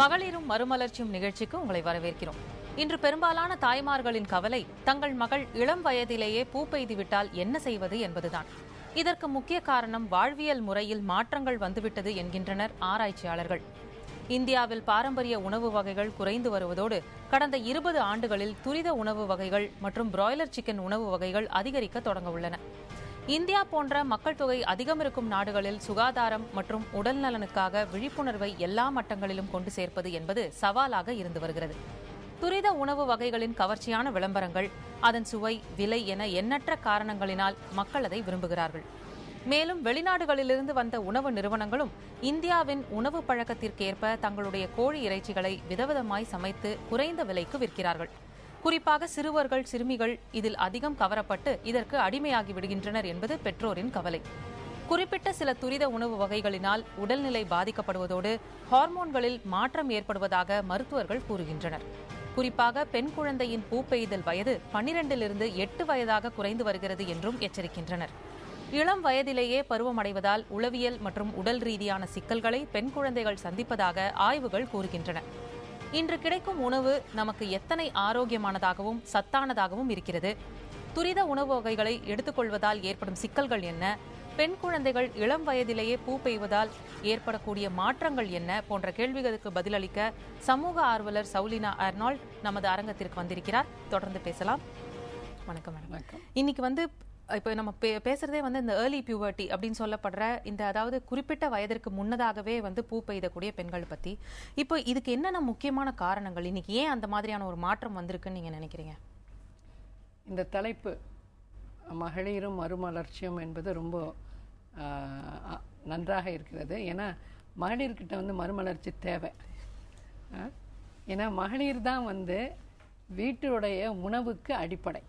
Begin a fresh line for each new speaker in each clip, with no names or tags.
மகளிரும் மறுமலர்ச்சியும் நிகழ்ச்சிக்கு உங்களை வரவேற்கிறோம். இன்று பெரும்பாலான தாய்மார்களின் கவலை தங்கள் மகள் இளம் வயதிலேயே பூ பெய்துவிட்டால் என்ன செய்வது என்பதுதான். இதற்கு முக்கிய காரணம் வாழ்வியல் முறையில் மாற்றங்கள் வந்துவிட்டது என்கின்றனர் ஆராய்ச்சியாளர்கள். இந்தியாவில் பாரம்பரிய உணவு வகைகள் குறைந்து வருவதோடு கடந்த 20 ஆண்டுகளில் துரித உணவு வகைகள் மற்றும் பிராய்லர் சிக்கன் உணவு வகைகள் அதிகரிக்க தொடங்க உள்ளன. இந்தியா போன்ற மக்கள் தொகை அதிகம் இருக்கும் நாடுகளில் சுகாதாரம் மற்றும் உடல் நலனுக்காக விழிப்புணர்வை எல்லா மட்டங்களிலும் கொண்டு சேர்ப்பது என்பது சவாலாக இருந்து வருகிறது. துரித உணவு வகைகளின் கவர்ச்சியான விளம்பரங்கள், அதன் சுவை, விலை என எண்ணற்ற காரணங்களினால் மக்கள் அதை விரும்புகிறார்கள். மேலும் வெளிநாடுகளிலிருந்து வந்த உணவு நிறுவனங்களும் இந்தியாவின் உணவு பழக்கத்திற்கேற்ப தங்களுடைய கோழி இறைச்சிகளை விதவிதமாய் சமைத்து குறைந்த விலைக்கு விற்கிறார்கள். குறிப்பாக சிறுவர்கள், சிறுமிகள் இதில் அதிகம் கவரப்பட்டு இதற்கு அடிமையாகி விடுகின்றனர் என்பது பெற்றோரின் கவலை. குறிப்பிட்ட சில துரித உணவு வகைகளினால் உடல்நிலை பாதிக்கப்படுவதோடு ஹார்மோன்களில் மாற்றம் ஏற்படுவதாக மருத்துவர்கள் கூறுகின்றனர். குறிப்பாக பெண் குழந்தையின் பூ பெய்தல் வயது 12லிருந்து 8 வயதாக குறைந்து வருகிறது என்றும் எச்சரிக்கின்றனர். இளம் வயதிலேயே பருவமடைவதால் உளவியல் மற்றும் உடல் ரீதியான சிக்கல்களை பெண் குழந்தைகள் சந்திப்பதாக ஆய்வுகள் கூறுகின்றன. இன்று கிடைக்கும் உணவு நமக்கு எத்தனை ஆரோக்கியமானதாகவும் சத்தானதாகவும் இருக்கிறது? துரித உணவு வகைகளை எடுத்துக்கொள்வதால் ஏற்படும் சிக்கல்கள் என்ன? பெண் குழந்தைகள் இளம் வயதிலேயே பூ பெய்வதால் ஏற்படக்கூடிய மாற்றங்கள் என்ன போன்ற கேள்விகளுக்கு பதிலளிக்க சமூக ஆர்வலர் சவுலினா அர்னால்ட் நமது அரங்கத்திற்கு வந்திருக்கிறார். தொடர்ந்து பேசலாம். வணக்கம் மேடம். இன்னைக்கு இப்போ நம்ம பேசுறதே இந்த ஏர்லி பியூபர்ட்டி அப்படின்னு சொல்லப்படுற இந்த, அதாவது குறிப்பிட்ட வயதிற்கு முன்னதாகவே பூ பெய்தக்கூடிய பெண்கள் பத்தி. இப்போ இதுக்கு என்னென்ன முக்கியமான காரணங்கள், இன்னைக்கு ஏன் அந்த மாதிரியான ஒரு மாற்றம் வந்திருக்குன்னு நீங்க நினைக்கிறீங்க?
இந்த தலைப்பு மகளிரும் மறுமலர்ச்சியும் என்பது ரொம்ப நன்றாக இருக்கிறது. ஏன்னா மகளிர்கிட்ட மறுமலர்ச்சி தேவை. ஏன்னா மகளிர் தான் வீட்டுடைய உணவுக்கு அடிப்படை.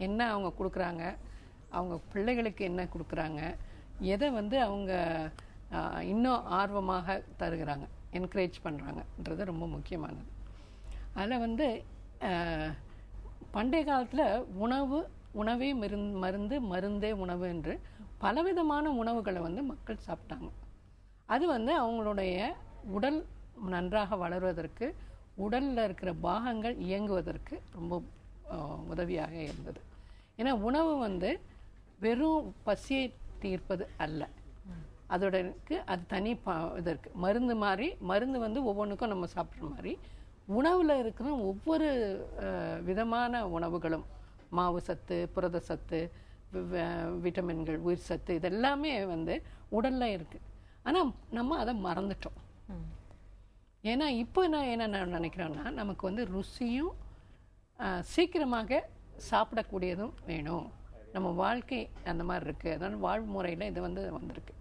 என்ன அவங்க கொடுக்குறாங்க, அவங்க பிள்ளைகளுக்கு என்ன கொடுக்குறாங்க, எதை அவங்க இன்னும் ஆர்வமாக தருகிறாங்க, என்கரேஜ் பண்ணுறாங்கன்றது ரொம்ப முக்கியமானது. அதில் பண்டைய காலத்தில் உணவே மருந்து, மருந்தே உணவு என்று பலவிதமான உணவுகளை மக்கள் சாப்பிட்டாங்க. அது அவங்களுடைய உடல் நன்றாக வளர்வதற்கு, உடலில் இருக்கிற பாகங்கள் இயங்குவதற்கு ரொம்ப உதவியாக இருந்தது. ஏன்னா உணவு வெறும் பசியை தீர்ப்பது அல்ல, அதோடக்கு அது தனி இதற்கு மருந்து மாதிரி. மருந்து ஒவ்வொன்றுக்கும் நம்ம சாப்பிட்ற மாதிரி உணவில் இருக்கிற ஒவ்வொரு விதமான உணவுகளும், மாவு சத்து, புரத சத்து, விட்டமின்கள், உயிர் சத்து, இதெல்லாமே உடலில் இருக்குது. ஆனால் நம்ம அதை மறந்துட்டோம். ஏன்னா இப்போ நான் என்ன நினைக்கிறேன்னா, நமக்கு ருசியும் சீக்கிரமாக சாப்பிடக்கூடியதும் வேணும். நம்ம வாழ்க்கை அந்த மாதிரி இருக்குது. அதனால வாழ்முறையில் இது வந்திருக்கு.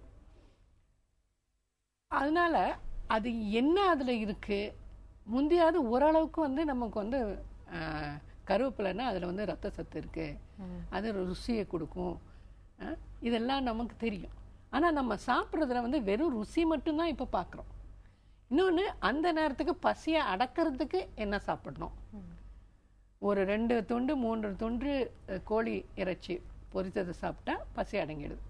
அதனால அது என்ன அதில் இருக்குது, முந்தையாவது ஓரளவுக்கு நமக்கு கருவேப்பிலைன்னா அதில் ரத்த சத்து இருக்குது, அது ருசியை கொடுக்கும், இதெல்லாம் நமக்கு தெரியும். ஆனால் நம்ம சாப்பிட்றதுல வெறும் ருசி மட்டும்தான் இப்போ பார்க்குறோம். இன்னொன்று, அந்த நேரத்துக்கு பசியை அடக்கிறதுக்கு என்ன சாப்பிடணும். ஒரு 2 துண்டு 3 துண்டு கோழி இறைச்சி பொரித்ததை சாப்பிட்டா பசி அடங்கிடுது.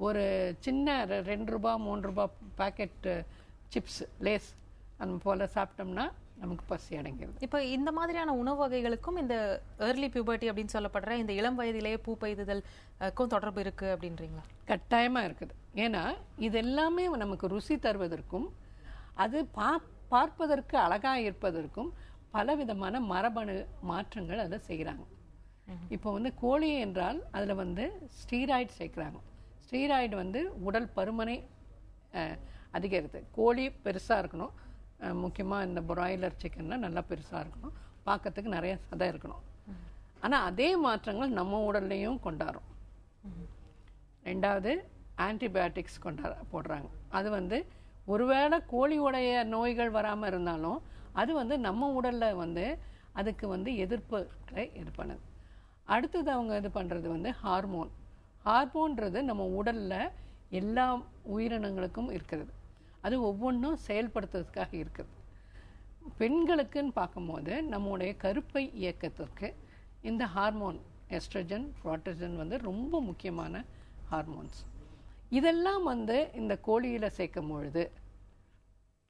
ஒரு சின்ன 2 ரூபா 3 ரூபா பேக்கெட் சிப்ஸ், லேஸ் அந்த போல் சாப்பிட்டோம்னா நமக்கு பசி அடங்கிடுது.
இப்போ இந்த மாதிரியான உணவு வகைகளுக்கும் இந்த ஏர்லி பியூபர்ட்டி அப்படின்னு சொல்லப்படுற இந்த இளம் வயதிலேயே பூ பெய்துதலுக்கும் தொடர்பு இருக்குது அப்படின்றீங்களா?
கட்டாயமாக இருக்குது. ஏன்னா இது எல்லாமே நமக்கு ருசி தருவதற்கும், அது பார்ப்பதற்கு அழகாக இருப்பதற்கும் பலவிதமான மரபணு மாற்றங்கள் அதில் செய்கிறாங்க. இப்போ கோழி என்றால் அதில் ஸ்டீராய்டு சேர்க்குறாங்க. ஸ்டீராய்டு உடல் பருமனை அதிகரித்து, கோழி பெருசாக இருக்கணும், முக்கியமாக இந்த பிராய்லர் சிக்கன்லாம் நல்லா பெருசாக இருக்கணும், பார்க்கறதுக்கு நிறைய சதை இருக்கணும். ஆனால் அதே மாற்றங்கள் நம்ம உடல்லையும் கொண்டாடும். ரெண்டாவது, ஆன்டிபயோட்டிக்ஸ் போடுறாங்க. அது ஒருவேளை கோழியோடைய நோய்கள் வராமல் இருந்தாலும் அது நம்ம உடலில் அதுக்கு எதிர்ப்புகளை இது பண்ணுது. அடுத்தது அவங்க இது பண்ணுறது ஹார்மோன். ஹார்மோன்றது நம்ம உடலில் எல்லா உயிரினங்களுக்கும் இருக்கிறது. அது ஒவ்வொன்றும் செயல்படுத்துறதுக்காக இருக்குது. பெண்களுக்குன்னு பார்க்கும்போது நம்முடைய கருப்பை இயக்கத்திற்கு இந்த ஹார்மோன் எஸ்ட்ரஜன், புரோட்டஜன் ரொம்ப முக்கியமான ஹார்மோன்ஸ். இதெல்லாம் இந்த கோழியில் சேர்க்கும் பொழுது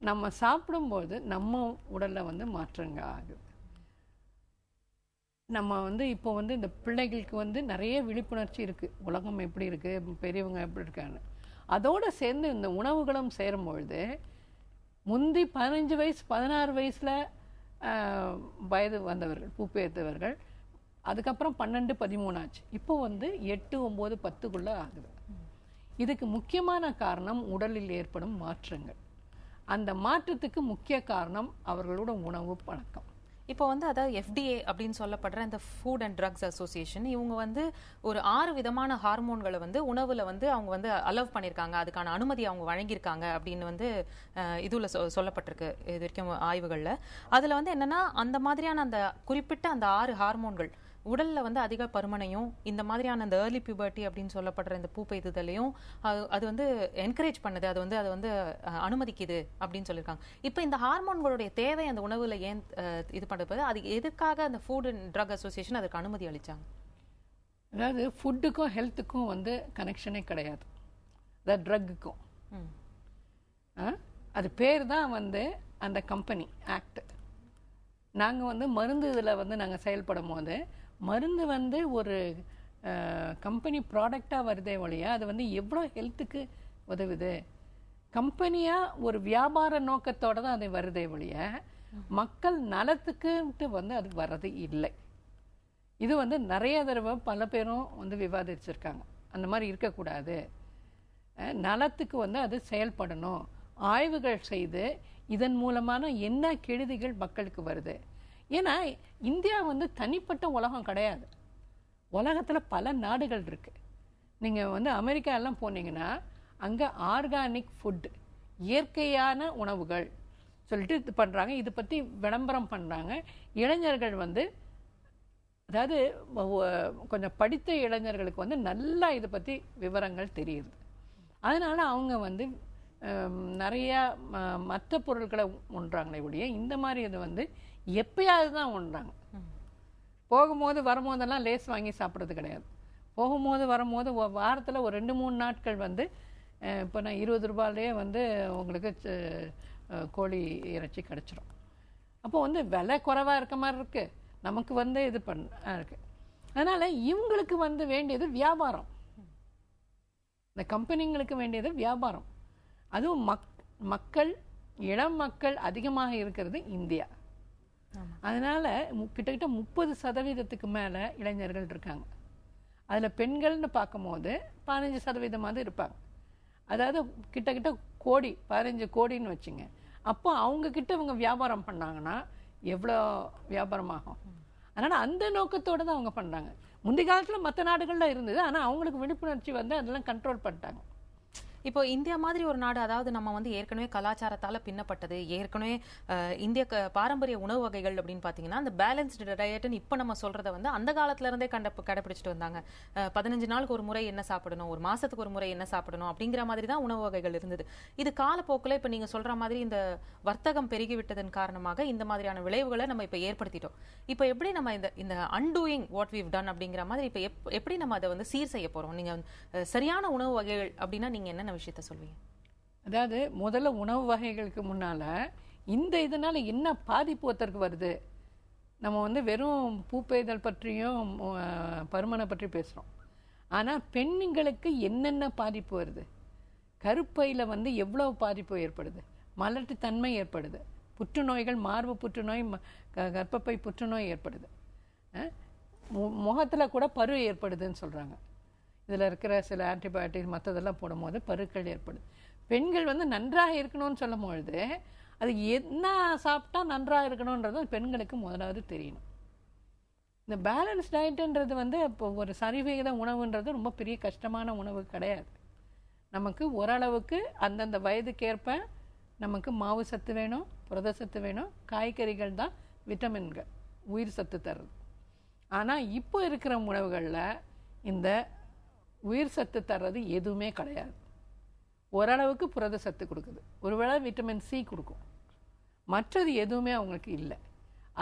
நம்ம சாப்பிடும்போது நம்ம உடலில் வந்து மாற்றங்கள் ஆகுது. நம்ம வந்து இப்போ வந்து இந்த பிள்ளைகளுக்கு வந்து நிறைய விழிப்புணர்ச்சி இருக்குது, உலகம் எப்படி இருக்குது, பெரியவங்க எப்படி இருக்கான்னு. அதோடு சேர்ந்து இந்த உணவுகளும் சேரும்பொழுது முந்தி 15 வயசு 16 வயசில் வயது வந்தவர்கள் பூப்பேற்றவர்கள், அதுக்கப்புறம் 12 13 ஆச்சு. இப்போ வந்து 8 9 10க்குள்ளே ஆகுது. இதுக்கு முக்கியமான காரணம் உடலில் ஏற்படும் மாற்றங்கள். அந்த மாற்றத்துக்கு முக்கிய காரணம் அவர்களோட உணவு பழக்கம்.
இப்போ வந்து அதாவது FDA அப்படின்னு சொல்லப்படுற இந்த ஃபுட் அண்ட் ட்ரக்ஸ் அசோசியேஷன், இவங்க வந்து ஒரு 6 விதமான ஹார்மோன்களை வந்து உணவுல வந்து அவங்க வந்து அலோவ் பண்ணியிருக்காங்க, அதுக்கான அனுமதி அவங்க வழங்கியிருக்காங்க அப்படின்னு வந்து இதுல சொல்லப்பட்டிருக்கு இது வரைக்கும் ஆய்வுகள்ல. அதுல வந்து என்னன்னா அந்த மாதிரியான அந்த குறிப்பிட்ட அந்த 6 ஹார்மோன்கள் உடல்ல வந்து அதிக பருமனையும் இந்த மாதிரியான அந்த ஏர்லி பியூபர்ட்டி அப்படின்னு சொல்லப்படுற இந்த பூப்பெய்துதலையும் அது வந்து என்கரேஜ் பண்ணுது, அது வந்து அனுமதிக்குது அப்படின்னு சொல்லியிருக்காங்க. இப்போ இந்த ஹார்மோன்களுடைய தேவை அந்த உணவுல ஏன் இது பண்ணுறது, அது எதுக்காக அந்த ஃபுட் அண்ட் ட்ரக் அசோசியேஷன் அதுக்கு அனுமதி அளிச்சாங்க?
அதாவது ஃபுட்டுக்கும் ஹெல்த்துக்கும் வந்து கனெக்ஷனே கிடையாது, அதாவது ட்ரக்குக்கும். அது பேர் தான் வந்து அந்த கம்பெனி ஆக்ட். நாங்கள் வந்து மருந்து இதில் வந்து நாங்கள் செயல்படும் போது மருந்து வந்து ஒரு கம்பெனி ப்ராடக்டாக வருதே ஒழிய அது வந்து எவ்வளோ ஹெல்த்துக்கு உதவுது, கம்பெனியாக ஒரு வியாபார நோக்கத்தோடு தான் அது வருதே ஒழிய மக்கள் நலத்துக்குன்ட்டு வந்து அது வர்றது இல்லை. இது வந்து நிறைய தடவை பல பேரும் வந்து விவாதிச்சிருக்காங்க. அந்த மாதிரி இருக்கக்கூடாது, நலத்துக்கு வந்து அது செயல்படணும், ஆய்வுகள் செய்து இதன் மூலமான என்ன கெடுதிகள் மக்களுக்கு வருது. ஏன்னா இந்தியா வந்து தனிப்பட்ட உலகம் கிடையாது, உலகத்தில் பல நாடுகள் இருக்குது. நீங்கள் வந்து அமெரிக்காலாம் போனீங்கன்னா அங்கே ஆர்கானிக் ஃபுட், இயற்கையான உணவுகள் சொல்லிட்டு இது பண்ணுறாங்க, இதை பற்றி விளம்பரம் பண்ணுறாங்க. இளைஞர்கள் வந்து அதாவது கொஞ்சம் படித்த இளைஞர்களுக்கு வந்து நல்லா இதை பற்றி விவரங்கள் தெரியுது. அதனால் அவங்க வந்து நிறையா மற்ற பொருட்களை உண்றாங்களே ஒழிய இந்த மாதிரி இது வந்து எப்பயாவது தான் உண்றாங்க. போகும்போது வரும்போதெல்லாம் லேஸ் வாங்கி சாப்பிட்றது கிடையாது. போகும்போது வரும்போது வாரத்தில் ஒரு 2-3 நாட்கள் வந்து இப்போ நான் 20 ரூபாயிலே வந்து உங்களுக்கு கோழி இறைச்சி கிடச்சிரும். அப்போ வந்து விலை குறைவாக இருக்க மாதிரி இருக்குது, நமக்கு வந்து இது இருக்குது. அதனால் இவங்களுக்கு வந்து வேண்டியது வியாபாரம், இந்த கம்பெனிங்களுக்கு வேண்டியது வியாபாரம். அதுவும் மக்கள் இளம் மக்கள் அதிகமாக இருக்கிறது இந்தியா. அதனால் கிட்டத்தட்ட 30% மேலே இளைஞர்கள் இருக்காங்க. அதில் பெண்கள்னு பார்க்கும்போது 15% இருப்பாங்க. அதாவது கிட்டத்தட்ட கோடி 15 கோடின்னு வச்சுங்க. அப்போ அவங்கக்கிட்ட இவங்க வியாபாரம் பண்ணாங்கன்னா எவ்வளோ வியாபாரம் ஆகும். அதனால் அந்த நோக்கத்தோடு தான் அவங்க பண்ணுறாங்க. முந்தைய காலத்தில் மற்ற நாடுகளில் இருந்தது, ஆனால் அவங்களுக்கு விழிப்புணர்ச்சி வந்து அதெல்லாம் கண்ட்ரோல் பண்ணிட்டாங்க.
இப்போ இந்தியா மாதிரி ஒரு நாடு, அதாவது நம்ம வந்து ஏற்கனவே கலாச்சாரத்தால் பின்னப்பட்டது, ஏற்கனவே இந்திய பாரம்பரிய உணவு வகைகள் அப்படின்னு பார்த்தீங்கன்னா அந்த பேலன்ஸ்டு டயட்னு இப்போ நம்ம சொல்கிறத வந்து அந்த காலத்துலேருந்தே கடைப்பிடிச்சிட்டு வந்தாங்க. 15 நாளுக்கு ஒரு முறை என்ன சாப்பிடணும், ஒரு மாதத்துக்கு ஒரு முறை என்ன சாப்பிடணும் அப்படிங்கிற மாதிரி தான் உணவு வகைகள் இருந்தது. இது காலப்போக்கில் இப்போ நீங்கள் சொல்கிற மாதிரி இந்த வர்த்தகம் பெருகிவிட்டதன் காரணமாக இந்த மாதிரியான விளைவுகளை நம்ம இப்போ ஏற்படுத்திட்டோம். இப்போ எப்படி நம்ம இந்த அன்டூயிங் வாட் வீவ் டன் அப்படிங்கிற மாதிரி இப்போ எப்படி நம்ம அதை வந்து சீர் செய்ய போகிறோம்? நீங்கள் சரியான உணவு வகைகள் அப்படின்னா நீங்கள் என்ன விஷயத்த சொல்வீங்க?
அதாவது முதல்ல உணவு வகைகளுக்கு முன்னால் இந்த இதனால் என்ன பாதிப்பு ஒருத்தருக்கு வருது. நம்ம வந்து வெறும் பூப்பெய்தல் பற்றியும் பருமனை பற்றி பேசுகிறோம், ஆனால் பெண்களுக்கு என்னென்ன பாதிப்பு வருது, கருப்பையில் வந்து எவ்வளோ பாதிப்பு ஏற்படுது, மலட்டுத்தன்மை ஏற்படுது, புற்றுநோய்கள், மார்பு புற்றுநோய், கர்ப்பப்பை புற்றுநோய் ஏற்படுது, முகத்தில் கூட பரு ஏற்படுதுன்னு சொல்கிறாங்க. இதில் இருக்கிற சில ஆன்டிபயோட்டிக் மற்றதெல்லாம் போடும்போது பருக்கள் ஏற்படுது. பெண்கள் வந்து நன்றாக இருக்கணும்னு சொல்லும் பொழுது அது என்ன சாப்பிட்டா நன்றாக இருக்கணுன்றது பெண்களுக்கு முதலாவது தெரியணும். இந்த பேலன்ஸ் டயட்டுன்றது வந்து இப்போ ஒரு சரிவிகித உணவுன்றது ரொம்ப பெரிய கஷ்டமான உணவு கிடையாது. நமக்கு ஓரளவுக்கு அந்தந்த வயதுக்கேற்ப நமக்கு மாவு சத்து வேணும், புரத சத்து வேணும், காய்கறிகள் தான் விட்டமின்கள், உயிர் சத்து தருது. ஆனால் இப்போ இருக்கிற உணவுகளில் இந்த உயிர் சத்து தர்றது எதுவுமே கிடையாது. ஓரளவுக்கு புரத சத்து கொடுக்குது, ஒருவேளை விட்டமின் சி கொடுக்கும், மற்றது எதுவுமே அவங்களுக்கு இல்லை.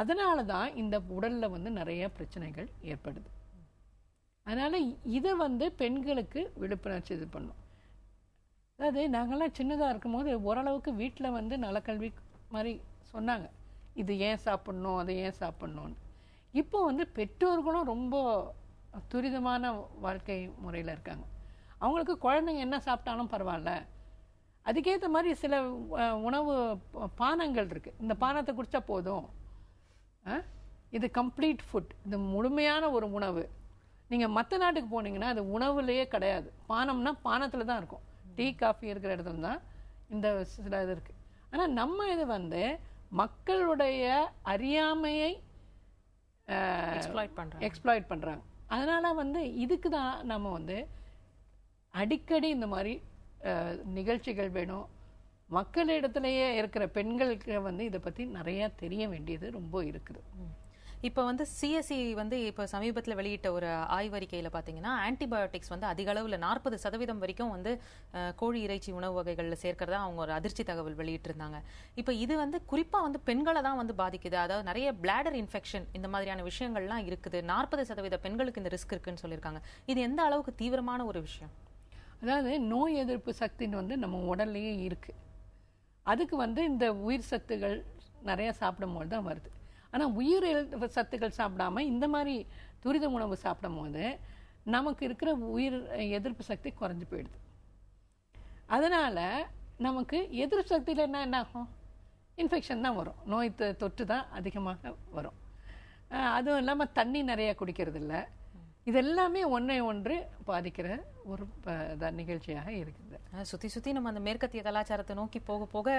அதனால தான் இந்த உடலில் வந்து நிறைய பிரச்சனைகள் ஏற்படுது. அதனால் இதை வந்து பெண்களுக்கு விழிப்புணர்ச்சி இது பண்ணும். அதாவது நாங்கள்லாம் சின்னதாக இருக்கும்போது ஓரளவுக்கு வீட்டில் வந்து நலக்கல்வி மாதிரி சொன்னாங்க, இது ஏன் சாப்பிட்ணும் அதை ஏன் சாப்பிட்ணுன்னு. இப்போ வந்து பெற்றோர்களும் ரொம்ப துரிதமான வாழ்க்கை முறையில் இருக்காங்க. அவங்களுக்கு குழந்தைங்க என்ன சாப்பிட்டாலும் பரவாயில்ல, அதுக்கேற்ற மாதிரி சில உணவு பானங்கள் இருக்குது, இந்த பானத்தை குடித்தா போதும், இது கம்ப்ளீட் ஃபுட், இது முழுமையான ஒரு உணவு. நீங்கள் மற்ற நாட்டுக்கு போனீங்கன்னா அது உணவுலேயே கிடையாது, பானம்னா பானத்தில் தான் இருக்கும். டீ காஃபி இருக்கிற இடத்துல தான் இந்த சில இது இருக்குது. ஆனால் நம்ம இது வந்து மக்களுடைய அறியாமையை எக்ஸ்ப்ளாய்ட் பண்ணுறாங்க. அதனால் வந்து இதுக்கு தான் நம்ம வந்து அடிக்கடி இந்த மாதிரி நிகழ்ச்சிகள் வேணும். மக்களிடத்துலையே இருக்கிற பெண்களுக்கு வந்து இதை பற்றி நிறையா தெரிய வேண்டியது ரொம்ப இருக்குது.
இப்போ வந்து சிஎஸ்சி வந்து இப்போ சமீபத்தில் வெளியிட்ட ஒரு ஆய்வறிக்கையில் பார்த்தீங்கன்னா ஆன்டிபயோட்டிக்ஸ் வந்து அதிக அளவில் 40% வரைக்கும் வந்து கோழி இறைச்சி உணவு வகைகளில் சேர்க்கிறதா அவங்க ஒரு அதிர்ச்சி தகவல் வெளியிட்டிருந்தாங்க. இப்போ இது வந்து குறிப்பாக வந்து பெண்களை தான் வந்து பாதிக்குது. அதாவது நிறைய பிளாடர் இன்ஃபெக்ஷன் இந்த மாதிரியான விஷயங்கள்லாம் இருக்குது. 40% பெண்களுக்கு இந்த ரிஸ்க் இருக்குன்னு சொல்லியிருக்காங்க. இது எந்த அளவுக்கு தீவிரமான ஒரு விஷயம்?
அதாவது நோய் எதிர்ப்பு சக்தின்னு வந்து நம்ம உடல்லையே இருக்குது. அதுக்கு வந்து இந்த உயிர் சத்துகள் நிறையா சாப்பிடும்போது தான் வருது. ஆனால் உயிர் சத்துக்கள் சாப்பிடாம இந்த மாதிரி துரித உணவு சாப்பிடும் போது நமக்கு இருக்கிற உயிர் எதிர்ப்பு சக்தி குறைஞ்சி போயிடுது. அதனால் நமக்கு எதிர்ப்பு சக்தியில் என்ன ஆகும்? இன்ஃபெக்ஷன் தான் வரும், நோய் தொற்று தான் அதிகமாக வரும். அதுவும் இல்லாமல் தண்ணி நிறையா குடிக்கிறது இல்லை. இதெல்லாமே ஒன்றை ஒன்று பாதிக்கிற ஒரு நிகழ்ச்சியாக இருக்குது.
சுற்றி சுற்றி நம்ம அந்த மேற்கத்திய கலாச்சாரத்தை நோக்கி போக போக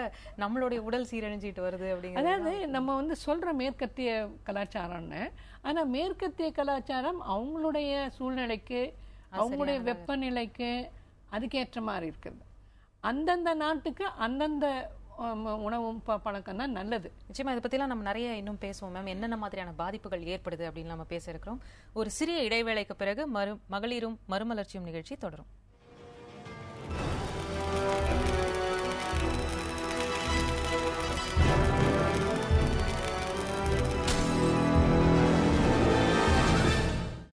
நம்மளுடைய உடல் சீரழிஞ்சிட்டு வருது அப்படிங்கிறது.
அதாவது நம்ம வந்து சொல்கிற மேற்கத்திய கலாச்சாரம்னு, ஆனால் மேற்கத்திய கலாச்சாரம் அவங்களுடைய சூழ்நிலைக்கு அவங்களுடைய வெப்பநிலைக்கு அதுக்கேற்ற மாதிரி இருக்குது. அந்தந்த நாட்டுக்கு அந்தந்த உணவும் பழக்கம் தான் நல்லது.
நிச்சயமா இதை பற்றிலாம் நம்ம நிறைய இன்னும் பேசுவோம் மேம். என்னென்ன மாதிரியான பாதிப்புகள் ஏற்படுது அப்படின்னு நம்ம பேச இருக்கிறோம். ஒரு சிறிய இடைவேளைக்கு பிறகு மகளிரும் மறுமலர்ச்சியும் நிகழ்ச்சி தொடரும்.